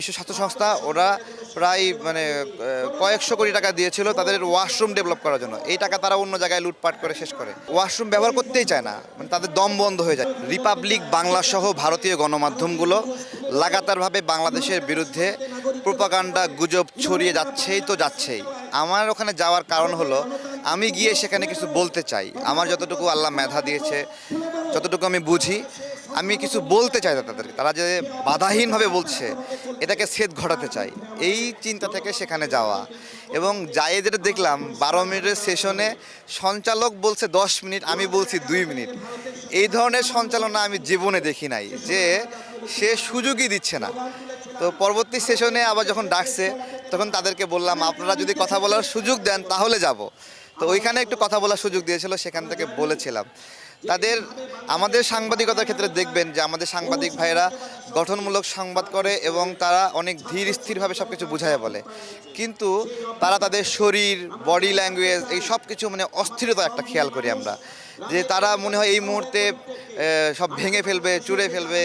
বিশ্ব স্বাস্থ্য সংস্থা ওরা প্রায় কয়েকশো কোটি টাকা দিয়েছিল তাদের ওয়াশরুম ডেভেলপ করার জন্য। এই টাকা তারা অন্য জায়গায় লুটপাট করে শেষ করে, ওয়াশরুম ব্যবহার করতেই চায় না, তাদের দম বন্ধ হয়ে যায়। রিপাবলিক বাংলা সহ ভারতীয় গণমাধ্যমগুলো লাগাতারভাবে বাংলাদেশের বিরুদ্ধে প্রোপাগান্ডা গুজব ছড়িয়ে যাচ্ছেই। আমার ওখানে যাওয়ার কারণ হলো আমি গিয়ে সেখানে কিছু বলতে চাই। আমার যতটুকু আল্লাহ মেধা দিয়েছে, যতটুকু আমি বুঝি, আমি কিছু বলতে চাই তাদেরকে। তারা যে বাধাহীনভাবে বলছে এটাকে ছেদ ঘটাতে চাই, এই চিন্তা থেকে সেখানে যাওয়া। এবং যাই যেটা দেখলাম 12 মিনিটের সেশনে সঞ্চালক বলছে 10 মিনিট, আমি বলছি 2 মিনিট। এই ধরনের সঞ্চালনা আমি জীবনে দেখি নাই, যে সে সুযোগই দিচ্ছে না। তো পরবর্তী সেশনে আবার যখন ডাকছে তখন তাদেরকে বললাম আপনারা যদি কথা বলার সুযোগ দেন তাহলে যাব। তো ওইখানে একটু কথা বলার সুযোগ দিয়েছিল, সেখান থেকে বলেছিলাম। আমাদের সাংবাদিকতার ক্ষেত্রে দেখবেন যে আমাদের সাংবাদিক ভাইরা গঠনমূলক সংবাদ করে এবং তারা অনেক ধীর স্থিরভাবে সব কিছু বুঝায় বলে, কিন্তু তারা তাদের শরীর, বডি ল্যাঙ্গুয়েজ, এই সব কিছু অস্থিরতা একটা খেয়াল করি আমরা, যে তারা মনে হয় এই মুহূর্তে সব ভেঙে ফেলবে, চুড়ে ফেলবে,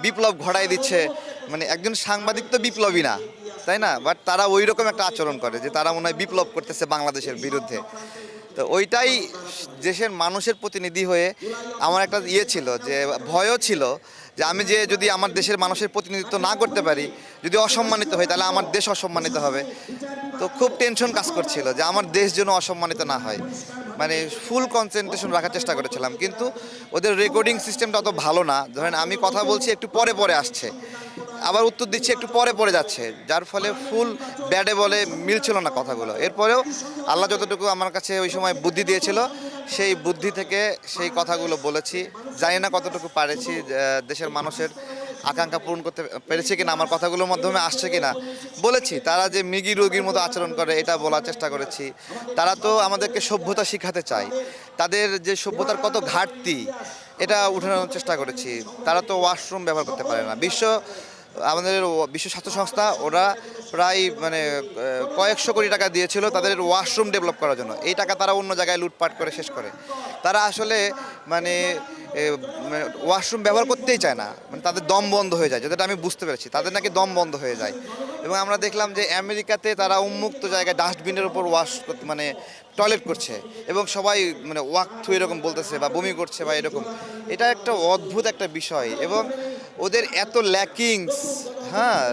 বিপ্লব ঘটায় দিচ্ছে। একজন সাংবাদিক তো বিপ্লবী না, তাই না? বাট তারা ওই রকম একটা আচরণ করে যে তারা মনে হয় বিপ্লব করতেছে বাংলাদেশের বিরুদ্ধে। তো ওইটাই দেশের মানুষের প্রতিনিধি হয়ে আমার একটা ছিল, যে ভয়ও ছিল যে আমি যদি আমার দেশের মানুষের প্রতিনিধিত্ব না করতে পারি, যদি অসম্মানিত হই, তাহলে আমার দেশ অসম্মানিত হবে। তো খুব টেনশন কাজ করছিল যে আমার দেশ যেন অসম্মানিত না হয়। ফুল কনসেন্ট্রেশন রাখার চেষ্টা করেছিলাম, কিন্তু ওদের রেকর্ডিং সিস্টেমটা অত ভালো না। ধরেন আমি কথা বলছি, একটু পরে পরে আসছে, আবার উত্তর দিচ্ছে, একটু পরে পরে যাচ্ছে, যার ফলে ফুল ব্যাডে বলে মিলছিল না কথাগুলো। এরপরেও আল্লাহ যতটুকু আমার কাছে ওই সময় বুদ্ধি দিয়েছিল, সেই বুদ্ধি থেকে সেই কথাগুলো বলেছি। জানি না কতটুকু পারেছি, দেশের মানুষের আকাঙ্ক্ষা পূরণ করতে পেরেছি কিনা, আমার কথাগুলোর মাধ্যমে আসছে কিনা বলেছি। তারা যে মৃগী রোগীর মতো আচরণ করে এটা বলার চেষ্টা করেছি। তারা তো আমাদেরকে সভ্যতা শিখাতে চায়, তাদের যে সভ্যতার কত ঘাটতি এটা উঠানোর চেষ্টা করেছি। তারা তো ওয়াশরুম ব্যবহার করতে পারে না। আমাদের বিশ্ব স্বাস্থ্য সংস্থা ওরা প্রায় কয়েকশো কোটি টাকা দিয়েছিল তাদের ওয়াশরুম ডেভেলপ করার জন্য। এই টাকা তারা অন্য জায়গায় লুটপাট করে শেষ করে। তারা আসলে ওয়াশরুম ব্যবহার করতেই চায় না, তাদের দম বন্ধ হয়ে যায়, যেটা আমি বুঝতে পেরেছি। তাদের নাকি দম বন্ধ হয়ে যায়। এবং আমরা দেখলাম যে আমেরিকাতে তারা উন্মুক্ত জায়গায় ডাস্টবিনের উপর টয়লেট করছে, এবং সবাই ওয়াক থ্রু এরকম বলতেছে বা বমি করছে বা এরকম। এটা একটা অদ্ভুত একটা বিষয়, এবং ওদের এত ল্যাকিংস, হ্যাঁ,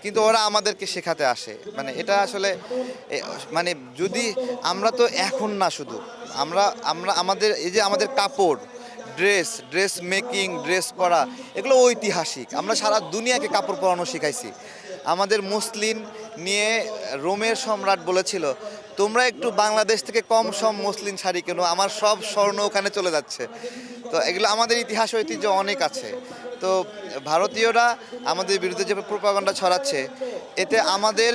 কিন্তু ওরা আমাদেরকে শেখাতে আসে। এটা আসলে যদি আমরা তো এখন না, শুধু আমরা আমরা আমাদের এই যে আমাদের কাপড়, ড্রেস মেকিং, ড্রেস পরা, এগুলো ঐতিহাসিক। আমরা সারা দুনিয়াকে কাপড় পরানো শিখাইছি। আমাদের মসলিন নিয়ে রোমের সম্রাট বলেছিল তোমরা একটু বাংলাদেশ থেকে কম সম মসলিন শাড়ি কেনো, আমার সব স্বর্ণ ওখানে চলে যাচ্ছে। তো এগুলো আমাদের ইতিহাস ঐতিহ্য অনেক আছে। তো ভারতীয়রা আমাদের বিরুদ্ধে যে প্রোপাগান্ডা ছড়াচ্ছে, এতে আমাদের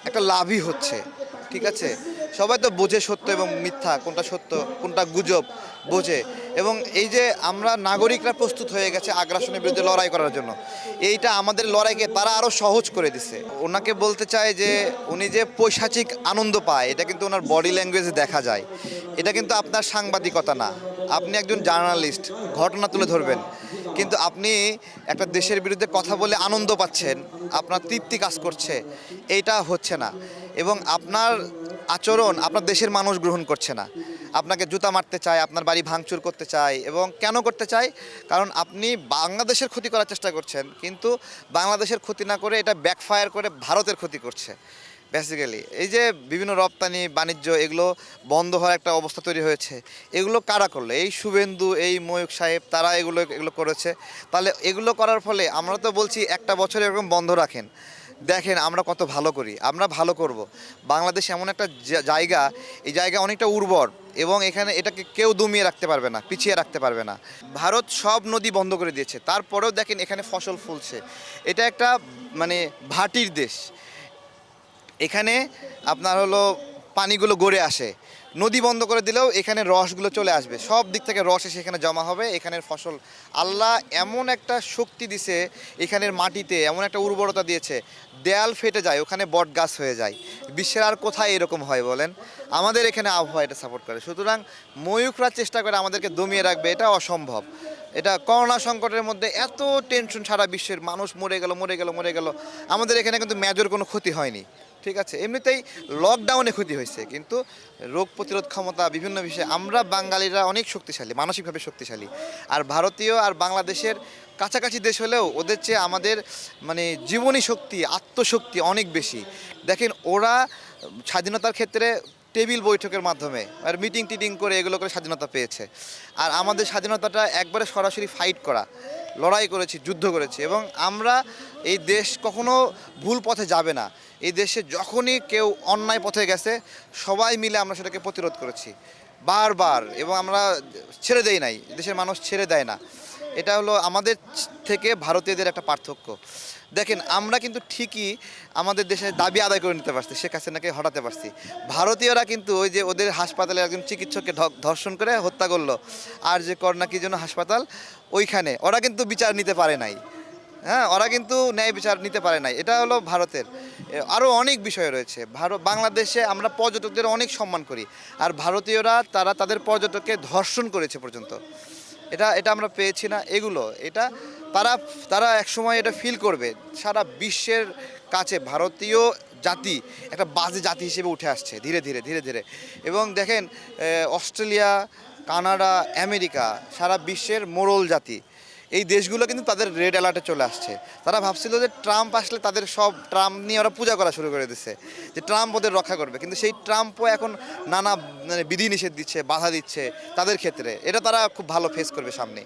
একটা লাভই হচ্ছে। ঠিক আছে, সবাই তো বোঝে সত্য এবং মিথ্যা, কোনটা সত্য কোনটা গুজব বোঝে। এবং এই যে আমরা নাগরিকরা প্রস্তুত হয়ে গেছে আগ্রাসনের বিরুদ্ধে লড়াই করার জন্য, এইটা আমাদের লড়াইকে তারা আরও সহজ করে দিছে। ওনাকে বলতে চায় যে উনি যে পৈশাচিক আনন্দ পায়, এটা কিন্তু ওনার বডি ল্যাঙ্গুয়েজে দেখা যায়। এটা কিন্তু আপনার সাংবাদিকতা না। আপনি একজন জার্নালিস্ট, ঘটনা তুলে ধরবেন, কিন্তু আপনি একটা দেশের বিরুদ্ধে কথা বলে আনন্দ পাচ্ছেন, আপনার তৃপ্তি কাজ করছে, এইটা হচ্ছে না। এবং আপনার আচরণ আপনার দেশের মানুষ গ্রহণ করছে না। আপনাকে জুতা মারতে চায়, আপনার বাড়ি ভাঙচুর করতে চায়। এবং কেন করতে চায়? কারণ আপনি বাংলাদেশের ক্ষতি করার চেষ্টা করছেন, কিন্তু বাংলাদেশের ক্ষতি না করে এটা ব্যাকফায়ার করে ভারতের ক্ষতি করছে বেসিক্যালি। এই যে বিভিন্ন রপ্তানি বাণিজ্য, এগুলো বন্ধ হওয়ার একটা অবস্থা তৈরি হয়েছে। এগুলো কারা করলো? এই শুভেন্দু, এই ময়ূক সাহেব, তারা এগুলো করেছে। তাহলে এগুলো করার ফলে আমরা তো বলছি একটা বছর এরকম বন্ধ রাখেন, দেখেন আমরা কত ভালো করি। আমরা ভালো করব। বাংলাদেশ এমন একটা জায়গা, এই জায়গা অনেকটা উর্বর, এবং এখানে এটাকে কেউ দমিয়ে রাখতে পারবে না, পিছিয়ে রাখতে পারবে না। ভারত সব নদী বন্ধ করে দিয়েছে, তারপরেও দেখেন এখানে ফসল ফুলছে। এটা একটা ভাটির দেশ। এখানে আপনার পানিগুলো গড়ে আসে। নদী বন্ধ করে দিলেও এখানে রসগুলো চলে আসবে, সব দিক থেকে রস এসে এখানে জমা হবে। এখানের ফসল, আল্লাহ এমন একটা শক্তি দিছে, এখানের মাটিতে এমন একটা উর্বরতা দিয়েছে, দেয়াল ফেটে যায়, ওখানে বট গাছ হয়ে যায়। বিশ্বের আর কোথায় এরকম হয় বলেন? আমাদের এখানে আবহাওয়া এটা সাপোর্ট করে। সুতরাং ময়ূকরা চেষ্টা করে আমাদেরকে দমিয়ে রাখবে, এটা অসম্ভব। এটা করোনা সংকটের মধ্যে এত টেনশন, সারা বিশ্বের মানুষ মরে গেল মরে গেল মরে গেল, আমাদের এখানে কিন্তু মেজর কোনো ক্ষতি হয়নি। ঠিক আছে, এমনিতেই লকডাউনে ক্ষতি হয়েছে, কিন্তু রোগ প্রতিরোধ ক্ষমতা বিভিন্ন বিষয়ে আমরা বাঙালিরা অনেক শক্তিশালী, মানসিকভাবে শক্তিশালী। আর ভারতীয় আর বাংলাদেশের কাছাকাছি দেশ হলেও ওদের চেয়ে আমাদের মানে জীবনী শক্তি, আত্মশক্তি অনেক বেশি। দেখেন ওরা স্বাধীনতার ক্ষেত্রে টেবিল বৈঠকের মাধ্যমে আর মিটিং টিটিং করে এগুলো করে স্বাধীনতা পেয়েছে। আর আমাদের স্বাধীনতাটা একবারে সরাসরি ফাইট করা, লড়াই করেছি, যুদ্ধ করেছি, এবং আমরা এই দেশ কখনো ভুল পথে যাবে না। এই দেশে যখনই কেউ অন্যায় পথে গেছে সবাই মিলে আমরা সেটাকে প্রতিরোধ করেছি বারবার, এবং আমরা ছেড়ে দেই নাই, দেশের মানুষ ছেড়ে দেয় না। এটা হলো আমাদের থেকে ভারতীয়দের একটা পার্থক্য। দেখেন আমরা কিন্তু ঠিকই আমাদের দেশের দাবি আদায় করে নিতে পারছি, শেখ হাসিনাকে হটাতে পারছি। ভারতীয়রা কিন্তু ওই যে ওদের হাসপাতালে একজন চিকিৎসককে ধর্ষণ করে হত্যা করলো, আর যে কর্ণাকি জন্য হাসপাতাল, ওইখানে ওরা কিন্তু বিচার নিতে পারে নাই। হ্যাঁ, ওরা কিন্তু ন্যায় বিচার নিতে পারে নাই। এটা হলো ভারতের। আরও অনেক বিষয় রয়েছে। বাংলাদেশে আমরা পর্যটকদের অনেক সম্মান করি, আর ভারতীয়রা তারা তাদের পর্যটককে ধর্ষণ করেছে পর্যন্ত। এটা এটা আমরা পেয়েছি না এগুলো, এটা তারা তারা একসময় এটা ফিল করবে। সারা বিশ্বের কাছে ভারতীয় জাতি একটা বাজে জাতি হিসেবে উঠে আসছে ধীরে ধীরে ধীরে ধীরে। এবং দেখেন অস্ট্রেলিয়া, কানাডা, আমেরিকা, সারা বিশ্বের মোড়ল জাতি, এই দেশগুলো কিন্তু তাদের রেড অ্যালার্টে চলে আসছে। তারা ভাবছিল যে ট্রাম্প আসলে তাদের সব, ট্রাম্প নিয়ে ওরা পূজা করা শুরু করে দিচ্ছে যে ট্রাম্প ওদের রক্ষা করবে, কিন্তু সেই ট্রাম্পও এখন নানা মানে বিধিনিষেধ দিচ্ছে, বাধা দিচ্ছে তাদের ক্ষেত্রে। এটা তারা খুব ভালো ফেস করবে সামনে।